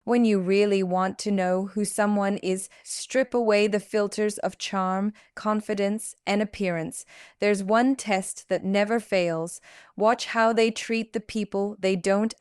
When you really want to know who someone is, strip away the filters of charm, confidence, and appearance. There's one test that never fails. Watch how they treat the people they don't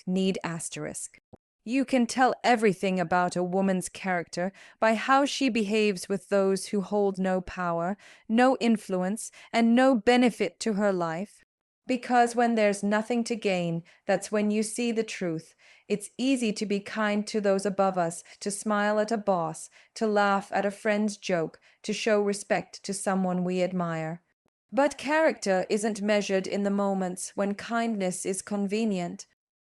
need asterisk. You can tell everything about a woman's character by how she behaves with those who hold no power, no influence, and no benefit to her life. Because when there's nothing to gain, that's when you see the truth. It's easy to be kind to those above us, to smile at a boss, to laugh at a friend's joke, to show respect to someone we admire. But character isn't measured in the moments when kindness is convenient.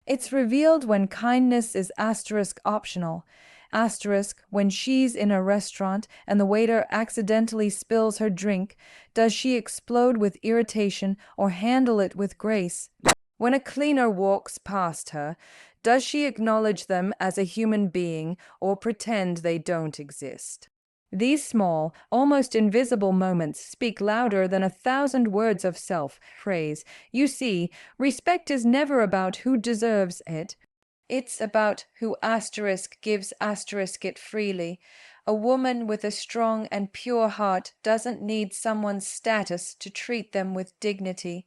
It's revealed when kindness is asterisk optional. Asterisk, when she's in a restaurant and the waiter accidentally spills her drink, does she explode with irritation or handle it with grace? When a cleaner walks past her, does she acknowledge them as a human being or pretend they don't exist? These small, almost invisible moments speak louder than 1,000 words of self-praise. You see, respect is never about who deserves it. It's about who asterisk gives asterisk it freely. A woman with a strong and pure heart doesn't need someone's status to treat them with dignity.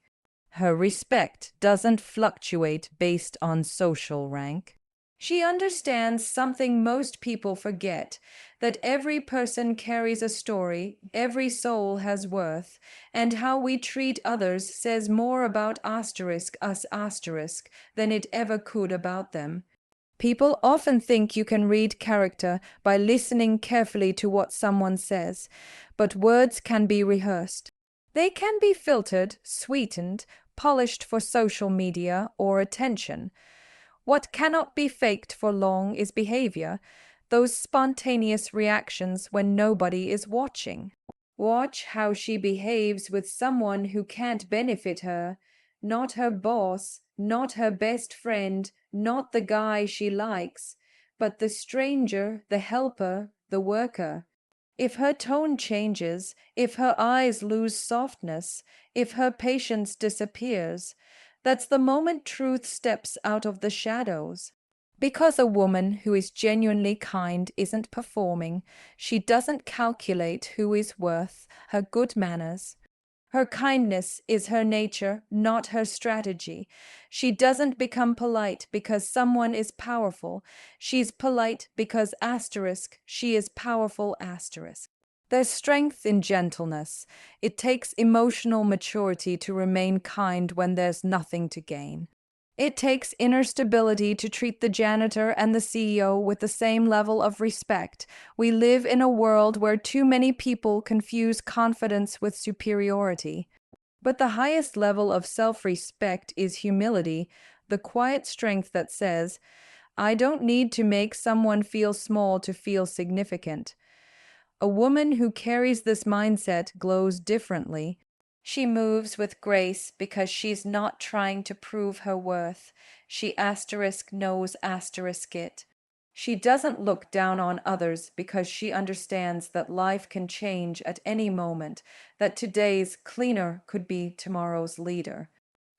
Her respect doesn't fluctuate based on social rank. She understands something most people forget, that every person carries a story, every soul has worth, and how we treat others says more about us asterisk than it ever could about them. People often think you can read character by listening carefully to what someone says, but words can be rehearsed. They can be filtered, sweetened, polished for social media or attention. What cannot be faked for long is behavior, those spontaneous reactions when nobody is watching. Watch how she behaves with someone who can't benefit her, not her boss, not her best friend, not the guy she likes, but the stranger, the helper, the worker. If her tone changes, if her eyes lose softness, if her patience disappears, that's the moment truth steps out of the shadows. Because a woman who is genuinely kind isn't performing, she doesn't calculate who is worth her good manners. Her kindness is her nature, not her strategy. She doesn't become polite because someone is powerful. She's polite because asterisk, she is powerful asterisk. There's strength in gentleness. It takes emotional maturity to remain kind when there's nothing to gain. It takes inner stability to treat the janitor and the CEO with the same level of respect. We live in a world where too many people confuse confidence with superiority. But the highest level of self-respect is humility, the quiet strength that says, I don't need to make someone feel small to feel significant. A woman who carries this mindset glows differently. She moves with grace because she's not trying to prove her worth. She asterisk knows asterisk it. She doesn't look down on others because she understands that life can change at any moment, that today's cleaner could be tomorrow's leader.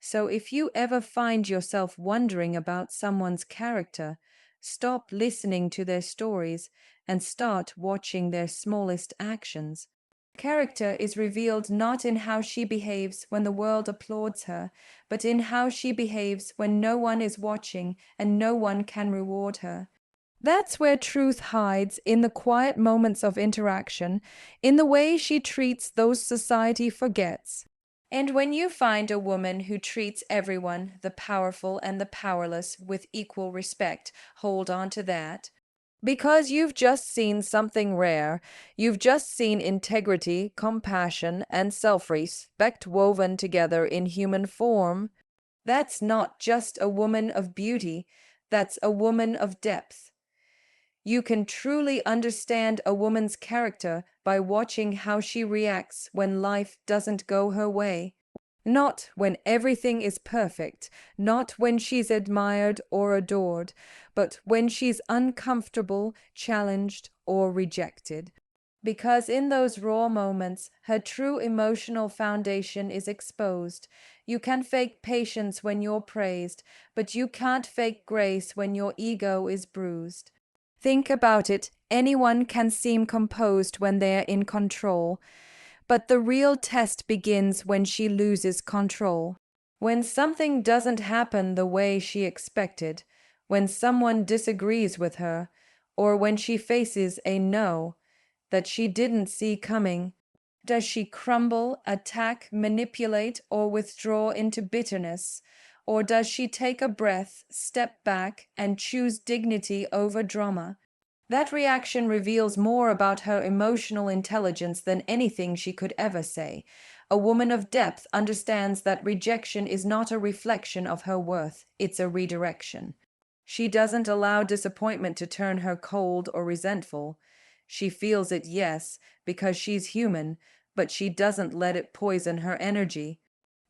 So if you ever find yourself wondering about someone's character, stop listening to their stories and start watching their smallest actions. Character is revealed not in how she behaves when the world applauds her, but in how she behaves when no one is watching and no one can reward her. That's where truth hides, in the quiet moments of interaction, in the way she treats those society forgets. And when you find a woman who treats everyone, the powerful and the powerless, with equal respect, hold on to that. Because you've just seen something rare. You've just seen integrity, compassion, and self-respect woven together in human form. That's not just a woman of beauty, that's a woman of depth. You can truly understand a woman's character by watching how she reacts when life doesn't go her way. Not when everything is perfect, not when she's admired or adored, but when she's uncomfortable, challenged, or rejected. Because in those raw moments, her true emotional foundation is exposed. You can fake patience when you're praised, but you can't fake grace when your ego is bruised. Think about it. Anyone can seem composed when they're in control, but the real test begins when she loses control. When something doesn't happen the way she expected, when someone disagrees with her, or when she faces a no that she didn't see coming, does she crumble, attack, manipulate, or withdraw into bitterness? Or does she take a breath, step back, and choose dignity over drama? That reaction reveals more about her emotional intelligence than anything she could ever say. A woman of depth understands that rejection is not a reflection of her worth, it's a redirection. She doesn't allow disappointment to turn her cold or resentful. She feels it, yes, because she's human, but she doesn't let it poison her energy.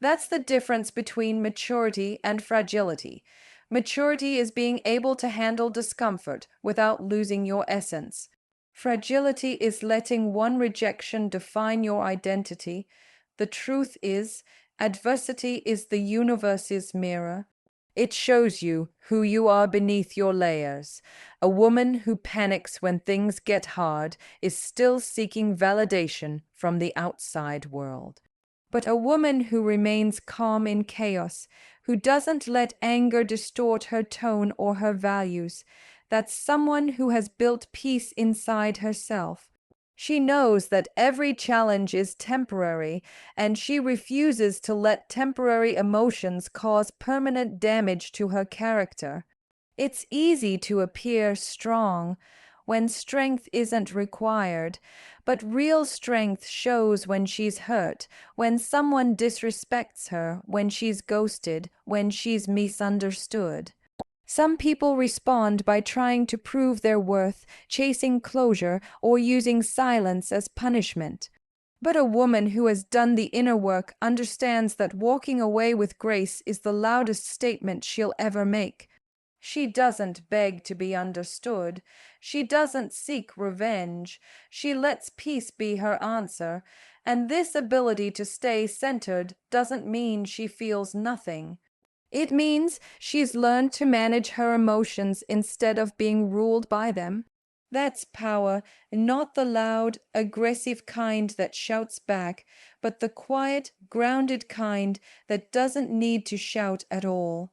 That's the difference between maturity and fragility. Maturity is being able to handle discomfort without losing your essence. Fragility is letting one rejection define your identity. The truth is, adversity is the universe's mirror. It shows you who you are beneath your layers. A woman who panics when things get hard is still seeking validation from the outside world. But a woman who remains calm in chaos, who doesn't let anger distort her tone or her values, that's someone who has built peace inside herself. She knows that every challenge is temporary, and she refuses to let temporary emotions cause permanent damage to her character. It's easy to appear strong when strength isn't required, but real strength shows when she's hurt, when someone disrespects her, when she's ghosted, when she's misunderstood. Some people respond by trying to prove their worth, chasing closure, or using silence as punishment. But a woman who has done the inner work understands that walking away with grace is the loudest statement she'll ever make. She doesn't beg to be understood. She doesn't seek revenge. She lets peace be her answer. And this ability to stay centered doesn't mean she feels nothing. It means she's learned to manage her emotions instead of being ruled by them. That's power, not the loud, aggressive kind that shouts back, but the quiet, grounded kind that doesn't need to shout at all.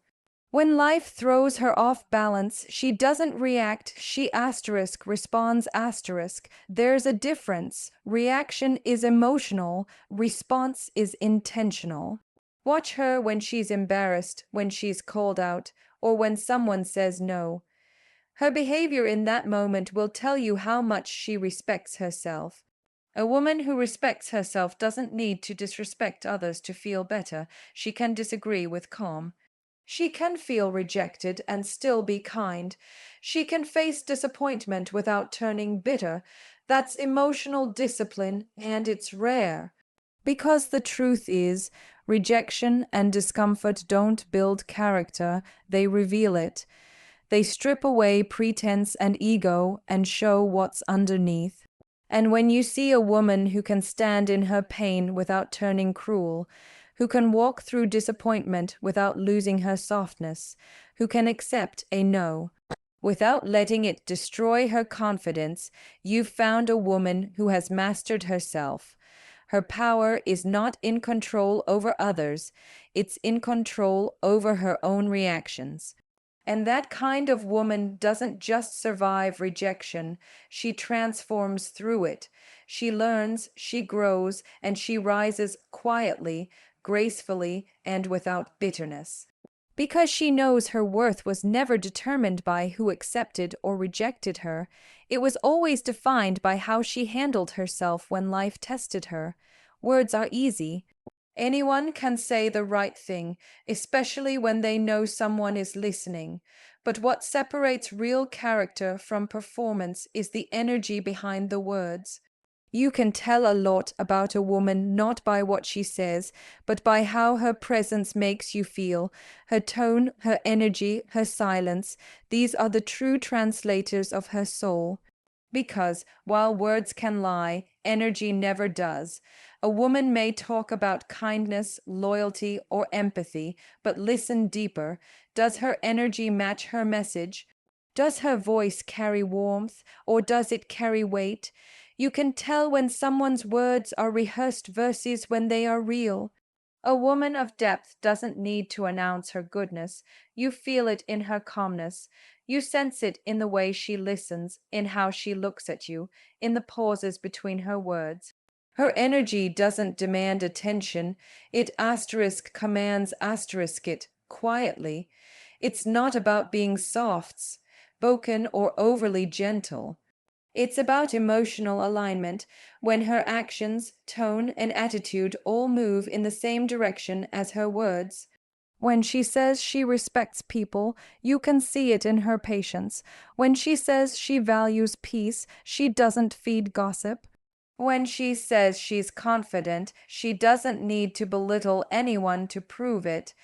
When life throws her off balance, she doesn't react, she responds asterisk. There's a difference. Reaction is emotional, response is intentional. Watch her when she's embarrassed, when she's called out, or when someone says no. Her behavior in that moment will tell you how much she respects herself. A woman who respects herself doesn't need to disrespect others to feel better. She can disagree with calm. She can feel rejected and still be kind. She can face disappointment without turning bitter. That's emotional discipline, and it's rare. Because the truth is, rejection and discomfort don't build character, they reveal it. They strip away pretense and ego and show what's underneath. And when you see a woman who can stand in her pain without turning cruel, who can walk through disappointment without losing her softness, who can accept a no without letting it destroy her confidence, you've found a woman who has mastered herself. Her power is not in control over others, it's in control over her own reactions. And that kind of woman doesn't just survive rejection, she transforms through it. She learns, she grows, and she rises quietly, gracefully, and without bitterness. Because she knows her worth was never determined by who accepted or rejected her, it was always defined by how she handled herself when life tested her. Words are easy. Anyone can say the right thing, especially when they know someone is listening. But what separates real character from performance is the energy behind the words. You can tell a lot about a woman not by what she says, but by how her presence makes you feel, her tone, her energy, her silence. These are the true translators of her soul. Because while words can lie, energy never does. A woman may talk about kindness, loyalty, or empathy, but listen deeper. Does her energy match her message? Does her voice carry warmth, or does it carry weight? You can tell when someone's words are rehearsed versus when they are real. A woman of depth doesn't need to announce her goodness. You feel it in her calmness. You sense it in the way she listens, in how she looks at you, in the pauses between her words. Her energy doesn't demand attention. It asterisk commands asterisk it quietly. It's not about being soft, spoken, or overly gentle. It's about emotional alignment when her actions, tone, and attitude all move in the same direction as her words. When she says she respects people, you can see it in her patience. When she says she values peace, she doesn't feed gossip. When she says she's confident, she doesn't need to belittle anyone to prove it.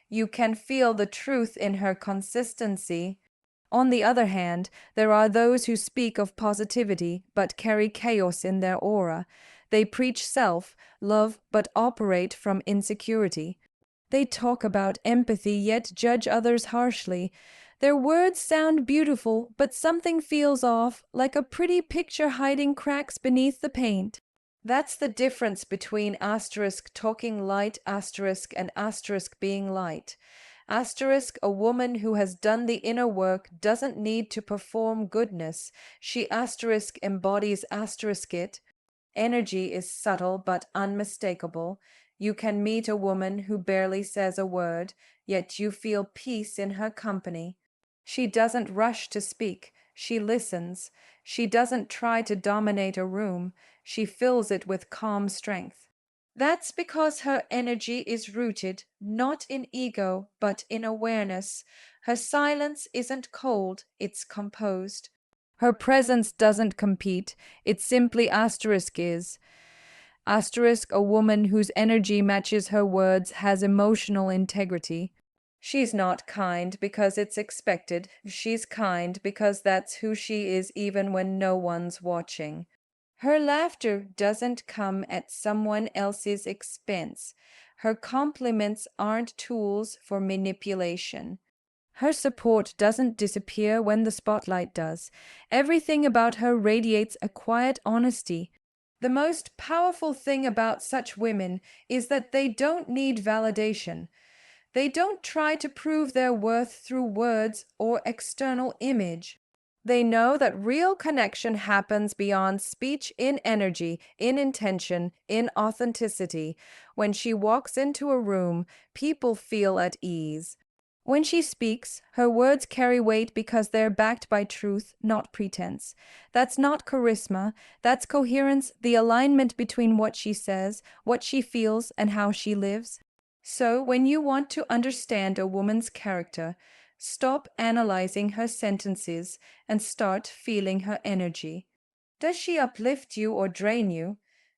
You can feel the truth in her consistency. On the other hand, there are those who speak of positivity but carry chaos in their aura. They preach self love but operate from insecurity. They talk about empathy yet judge others harshly. Their words sound beautiful, but something feels off, like a pretty picture hiding cracks beneath the paint. That's the difference between asterisk talking light asterisk and asterisk being light. Asterisk, a woman who has done the inner work doesn't need to perform goodness. She asterisk embodies asterisk it. Energy is subtle but unmistakable. You can meet a woman who barely says a word, yet you feel peace in her company. She doesn't rush to speak, she listens. She doesn't try to dominate a room, she fills it with calm strength. That's because her energy is rooted not in ego, but in awareness. Her silence isn't cold, it's composed. Her presence doesn't compete, it simply asterisk is. Asterisk, a woman whose energy matches her words has emotional integrity. She's not kind because it's expected. She's kind because that's who she is even when no one's watching. Her laughter doesn't come at someone else's expense. Her compliments aren't tools for manipulation. Her support doesn't disappear when the spotlight does. Everything about her radiates a quiet honesty. The most powerful thing about such women is that they don't need validation. They don't try to prove their worth through words or external image. They know that real connection happens beyond speech in energy, in intention, in authenticity. When she walks into a room, people feel at ease. When she speaks, her words carry weight because they're backed by truth, not pretense. That's not charisma, that's coherence, the alignment between what she says, what she feels, and how she lives. So, when you want to understand a woman's character, stop analyzing her sentences and start feeling her energy. Does she uplift you or drain you?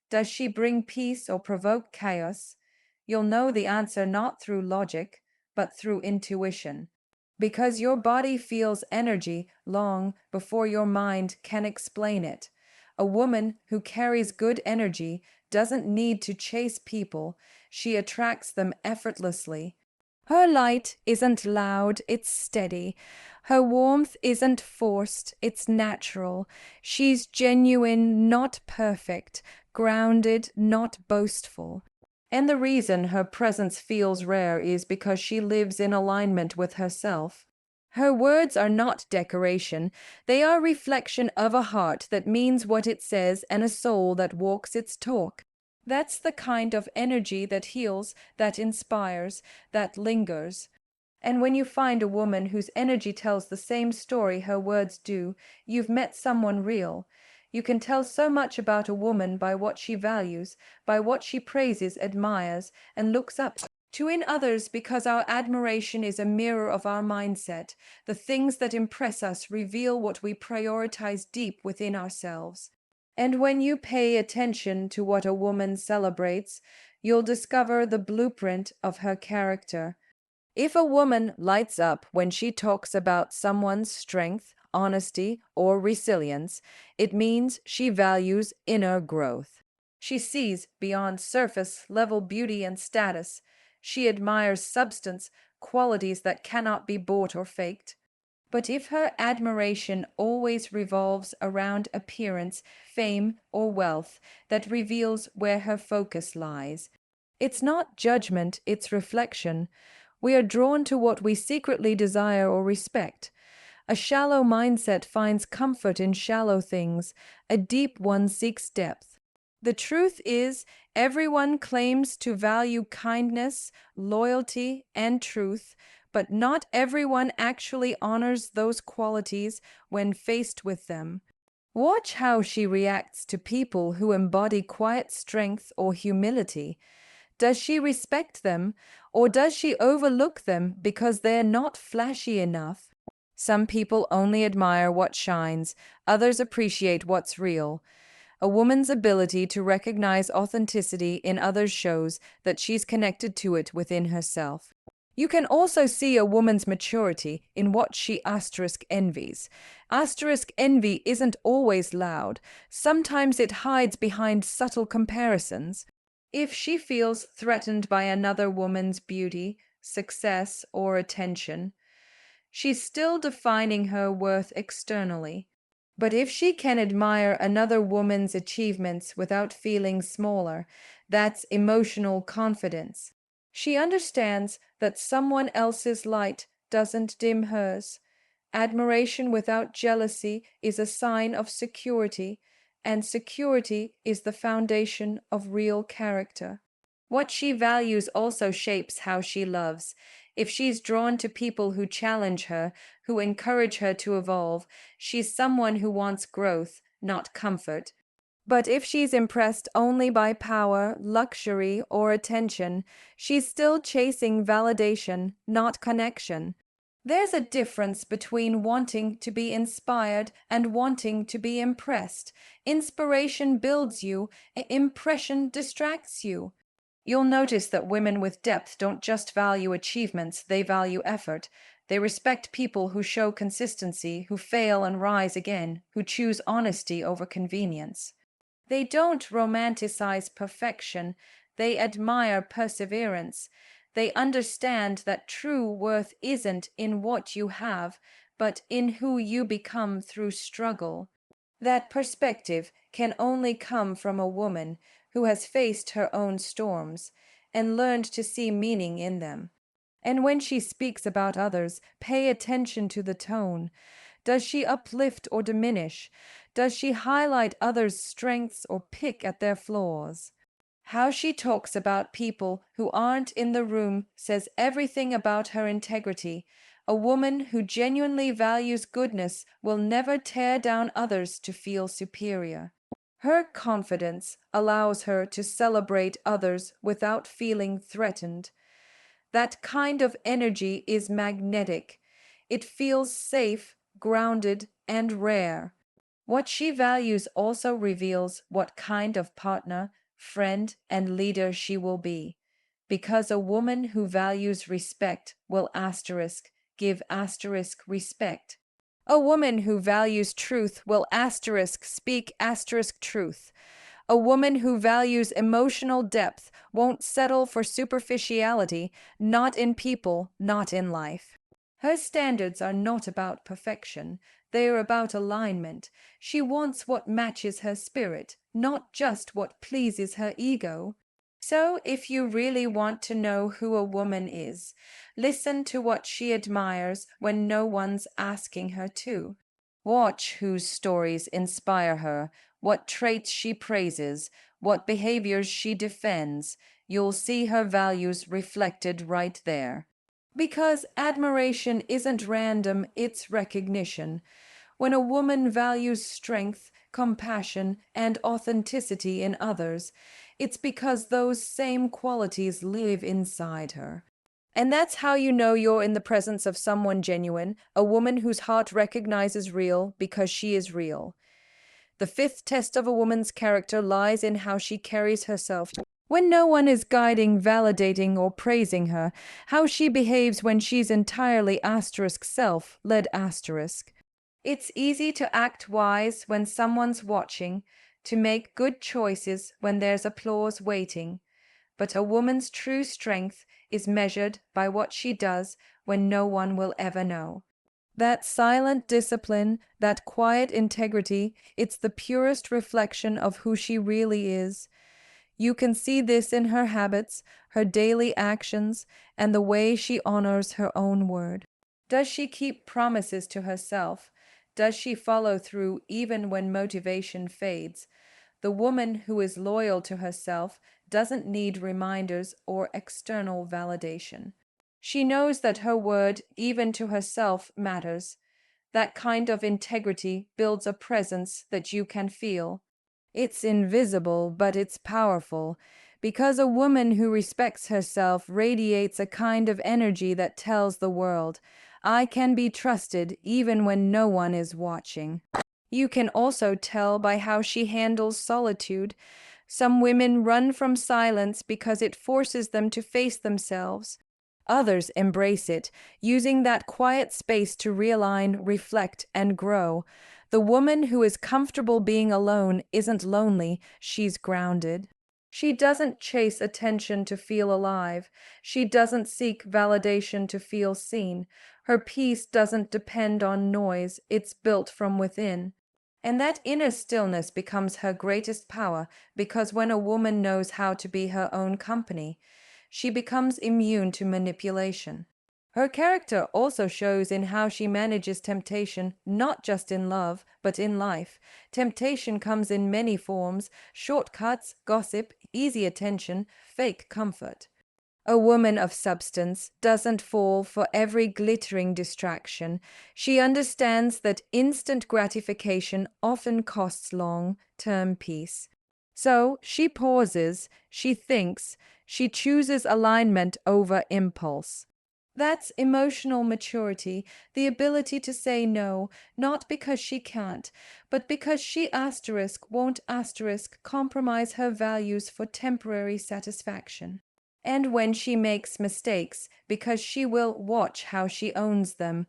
Does she bring peace or provoke chaos? You'll know the answer not through logic, but through intuition. Because your body feels energy long before your mind can explain it. A woman who carries good energy doesn't need to chase people, she attracts them effortlessly. Her light isn't loud, it's steady. Her warmth isn't forced, it's natural. She's genuine, not perfect, grounded, not boastful. And the reason her presence feels rare is because she lives in alignment with herself. Her words are not decoration, they are reflection of a heart that means what it says and a soul that walks its talk. That's the kind of energy that heals, that inspires, that lingers. And when you find a woman whose energy tells the same story her words do, you've met someone real. You can tell so much about a woman by what she values, by what she praises, admires, and looks up to in others because our admiration is a mirror of our mindset. The things that impress us reveal what we prioritize deep within ourselves. And when you pay attention to what a woman celebrates, you'll discover the blueprint of her character. If a woman lights up when she talks about someone's strength, honesty, or resilience, it means she values inner growth. She sees beyond surface level beauty and status. She admires substance, qualities that cannot be bought or faked. But if her admiration always revolves around appearance, fame, or wealth, that reveals where her focus lies. It's not judgment, it's reflection. We are drawn to what we secretly desire or respect. A shallow mindset finds comfort in shallow things, a deep one seeks depth. The truth is, everyone claims to value kindness, loyalty, and truth, but not everyone actually honors those qualities when faced with them. Watch how she reacts to people who embody quiet strength or humility. Does she respect them, or does she overlook them because they're not flashy enough? Some people only admire what shines, others appreciate what's real. A woman's ability to recognize authenticity in others shows that she's connected to it within herself. You can also see a woman's maturity in what she envies. Envy isn't always loud. Sometimes it hides behind subtle comparisons. If she feels threatened by another woman's beauty, success, or attention, she's still defining her worth externally. But if she can admire another woman's achievements without feeling smaller, that's emotional confidence. She understands that someone else's light doesn't dim hers. Admiration without jealousy is a sign of security, and security is the foundation of real character. What she values also shapes how she loves. If she's drawn to people who challenge her, who encourage her to evolve, she's someone who wants growth, not comfort. But if she's impressed only by power, luxury, or attention, she's still chasing validation, not connection. There's a difference between wanting to be inspired and wanting to be impressed. Inspiration builds you, impression distracts you. You'll notice that women with depth don't just value achievements, they value effort. They respect people who show consistency, who fail and rise again, who choose honesty over convenience. They don't romanticize perfection, they admire perseverance. They understand that true worth isn't in what you have, but in who you become through struggle. That perspective can only come from a woman who has faced her own storms and learned to see meaning in them. And when she speaks about others, pay attention to the tone. Does she uplift or diminish? Does she highlight others' strengths or pick at their flaws? How she talks about people who aren't in the room says everything about her integrity. A woman who genuinely values goodness will never tear down others to feel superior. Her confidence allows her to celebrate others without feeling threatened. That kind of energy is magnetic. It feels safe, grounded, and rare. What she values also reveals what kind of partner, friend, and leader she will be. Because a woman who values respect will give respect. A woman who values truth will speak truth. A woman who values emotional depth won't settle for superficiality, not in people, not in life. Her standards are not about perfection, they are about alignment. She wants what matches her spirit, not just what pleases her ego. So, if you really want to know who a woman is, listen to what she admires when no one's asking her to. Watch whose stories inspire her, what traits she praises, what behaviors she defends. You'll see her values reflected right there. Because admiration isn't random, it's recognition. When a woman values strength, compassion, and authenticity in others, it's because those same qualities live inside her. And that's how you know you're in the presence of someone genuine, a woman whose heart recognizes real because she is real. The fifth test of a woman's character lies in how she carries herself. When no one is guiding, validating, or praising her, how she behaves when she's entirely self-led. It's easy to act wise when someone's watching, to make good choices when there's applause waiting. But a woman's true strength is measured by what she does when no one will ever know. That silent discipline, that quiet integrity, it's the purest reflection of who she really is. You can see this in her habits, her daily actions, and the way she honors her own word. Does she keep promises to herself? Does she follow through even when motivation fades? The woman who is loyal to herself doesn't need reminders or external validation. She knows that her word, even to herself, matters. That kind of integrity builds a presence that you can feel. It's invisible, but it's powerful, because a woman who respects herself radiates a kind of energy that tells the world, I can be trusted even when no one is watching. You can also tell by how she handles solitude. Some women run from silence because it forces them to face themselves. Others embrace it, using that quiet space to realign, reflect, and grow. The woman who is comfortable being alone isn't lonely, she's grounded. She doesn't chase attention to feel alive. She doesn't seek validation to feel seen. Her peace doesn't depend on noise, it's built from within. And that inner stillness becomes her greatest power because when a woman knows how to be her own company, she becomes immune to manipulation. Her character also shows in how she manages temptation, not just in love, but in life. Temptation comes in many forms: shortcuts, gossip, easy attention, fake comfort. A woman of substance doesn't fall for every glittering distraction. She understands that instant gratification often costs long-term peace. So she pauses, she thinks, she chooses alignment over impulse. That's emotional maturity, the ability to say no, not because she can't, but because she won't compromise her values for temporary satisfaction. And when she makes mistakes, because she will watch how she owns them.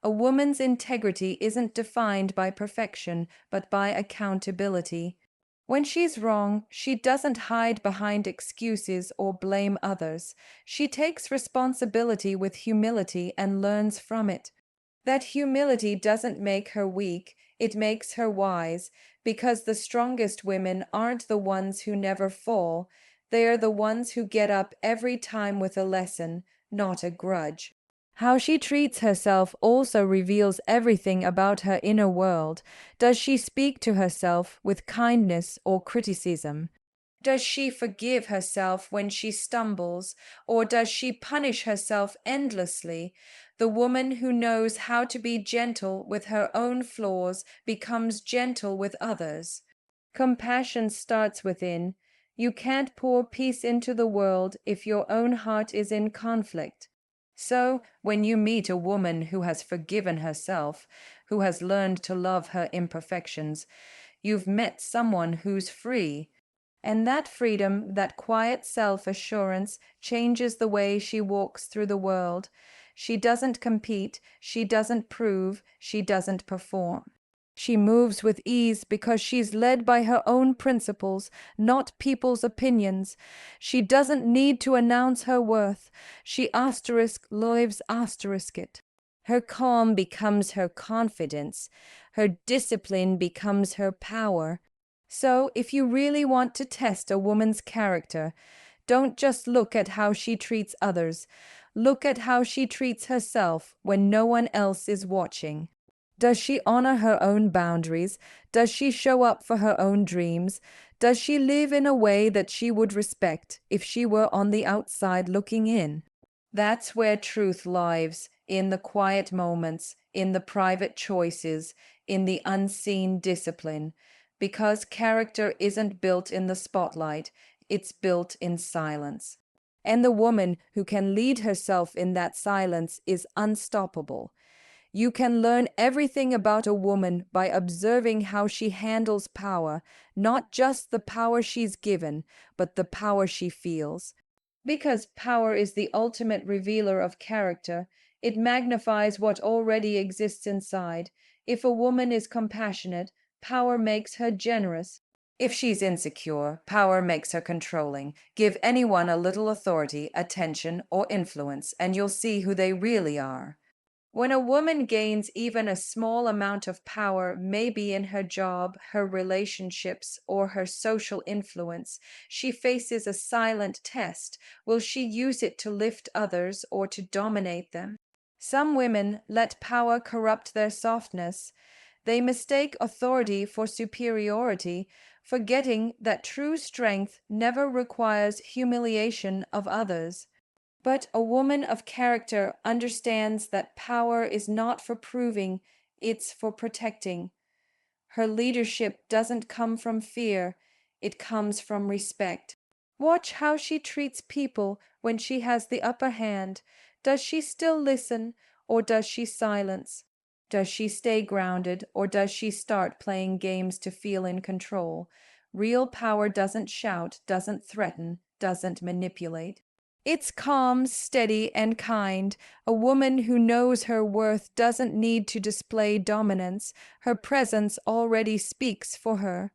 A woman's integrity isn't defined by perfection, but by accountability. When she's wrong, she doesn't hide behind excuses or blame others. She takes responsibility with humility and learns from it. That humility doesn't make her weak, it makes her wise, because the strongest women aren't the ones who never fall. They are the ones who get up every time with a lesson, not a grudge. How she treats herself also reveals everything about her inner world. Does she speak to herself with kindness or criticism? Does she forgive herself when she stumbles, or does she punish herself endlessly? The woman who knows how to be gentle with her own flaws becomes gentle with others. Compassion starts within. You can't pour peace into the world if your own heart is in conflict. So, when you meet a woman who has forgiven herself, who has learned to love her imperfections, you've met someone who's free. And that freedom, that quiet self-assurance, changes the way she walks through the world. She doesn't compete, she doesn't prove, she doesn't perform. She moves with ease because she's led by her own principles, not people's opinions. She doesn't need to announce her worth. She lives it. Her calm becomes her confidence. Her discipline becomes her power. So, if you really want to test a woman's character, don't just look at how she treats others. Look at how she treats herself when no one else is watching. Does she honor her own boundaries? Does she show up for her own dreams? Does she live in a way that she would respect if she were on the outside looking in? That's where truth lives, in the quiet moments, in the private choices, in the unseen discipline. Because character isn't built in the spotlight, it's built in silence. And the woman who can lead herself in that silence is unstoppable. You can learn everything about a woman by observing how she handles power, not just the power she's given, but the power she feels. Because power is the ultimate revealer of character, it magnifies what already exists inside. If a woman is compassionate, power makes her generous. If she's insecure, power makes her controlling. Give anyone a little authority, attention, or influence, and you'll see who they really are. When a woman gains even a small amount of power, maybe in her job, her relationships, or her social influence, she faces a silent test. Will she use it to lift others or to dominate them? Some women let power corrupt their softness. They mistake authority for superiority, forgetting that true strength never requires humiliation of others. But a woman of character understands that power is not for proving, it's for protecting. Her leadership doesn't come from fear, it comes from respect. Watch how she treats people when she has the upper hand. Does she still listen, or does she silence? Does she stay grounded, or does she start playing games to feel in control? Real power doesn't shout, doesn't threaten, doesn't manipulate. It's calm, steady, and kind. A woman who knows her worth doesn't need to display dominance. Her presence already speaks for her.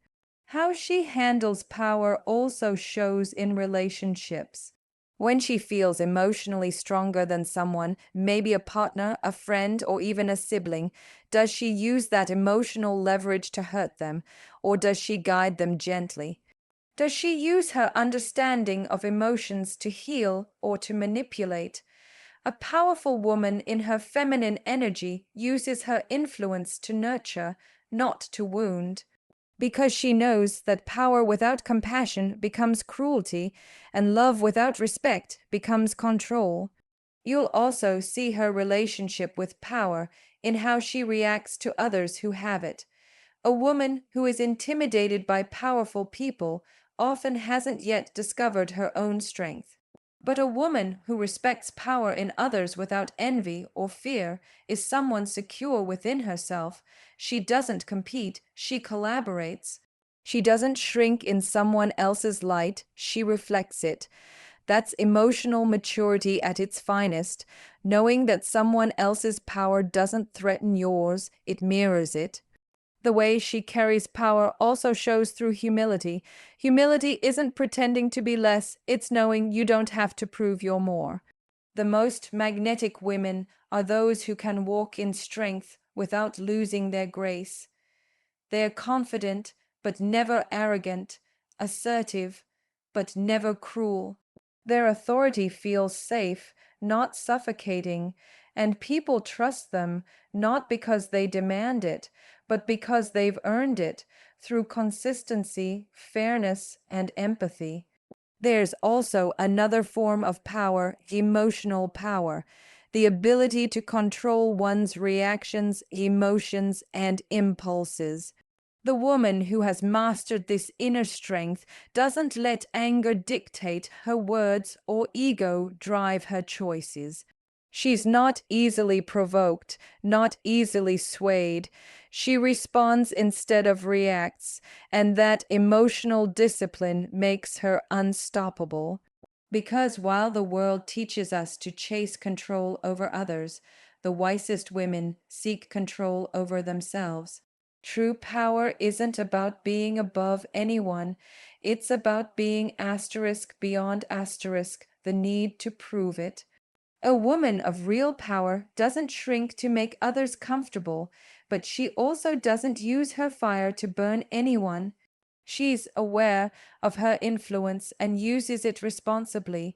How she handles power also shows in relationships. When she feels emotionally stronger than someone, maybe a partner, a friend, or even a sibling, does she use that emotional leverage to hurt them, or does she guide them gently? Does she use her understanding of emotions to heal or to manipulate? A powerful woman in her feminine energy uses her influence to nurture, not to wound, because she knows that power without compassion becomes cruelty, and love without respect becomes control. You'll also see her relationship with power in how she reacts to others who have it. A woman who is intimidated by powerful people often hasn't yet discovered her own strength. But a woman who respects power in others without envy or fear is someone secure within herself. She doesn't compete, she collaborates. She doesn't shrink in someone else's light, she reflects it. That's emotional maturity at its finest, knowing that someone else's power doesn't threaten yours, it mirrors it. The way she carries power also shows through humility. Humility isn't pretending to be less, it's knowing you don't have to prove you're more. The most magnetic women are those who can walk in strength without losing their grace. They are confident, but never arrogant, assertive, but never cruel. Their authority feels safe, not suffocating, and people trust them not because they demand it, but because they've earned it through consistency, fairness, and empathy. There's also another form of power, emotional power, the ability to control one's reactions, emotions, and impulses. The woman who has mastered this inner strength doesn't let anger dictate her words or ego drive her choices. She's not easily provoked, not easily swayed. She responds instead of reacts, and that emotional discipline makes her unstoppable. Because while the world teaches us to chase control over others, the wisest women seek control over themselves. True power isn't about being above anyone, it's about being asterisk beyond asterisk, the need to prove it. A woman of real power doesn't shrink to make others comfortable, but she also doesn't use her fire to burn anyone. She's aware of her influence and uses it responsibly.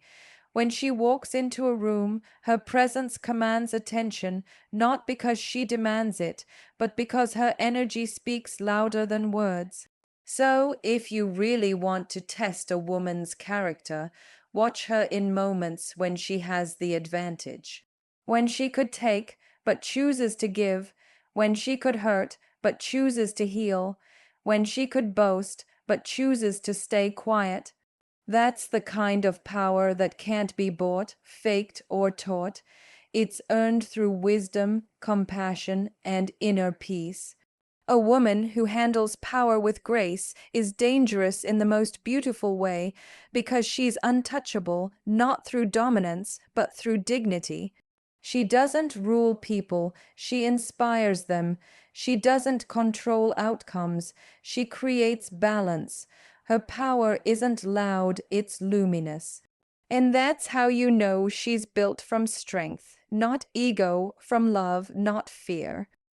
When she walks into a room, her presence commands attention, not because she demands it, but because her energy speaks louder than words. So, if you really want to test a woman's character, watch her in moments when she has the advantage. When she could take, but chooses to give. When she could hurt, but chooses to heal. When she could boast, but chooses to stay quiet. That's the kind of power that can't be bought, faked, or taught. It's earned through wisdom, compassion, and inner peace. A woman who handles power with grace is dangerous in the most beautiful way because she's untouchable, not through dominance, but through dignity. She doesn't rule people, she inspires them. She doesn't control outcomes, she creates balance. Her power isn't loud, it's luminous. And that's how you know she's built from strength, not ego, from love, not fear.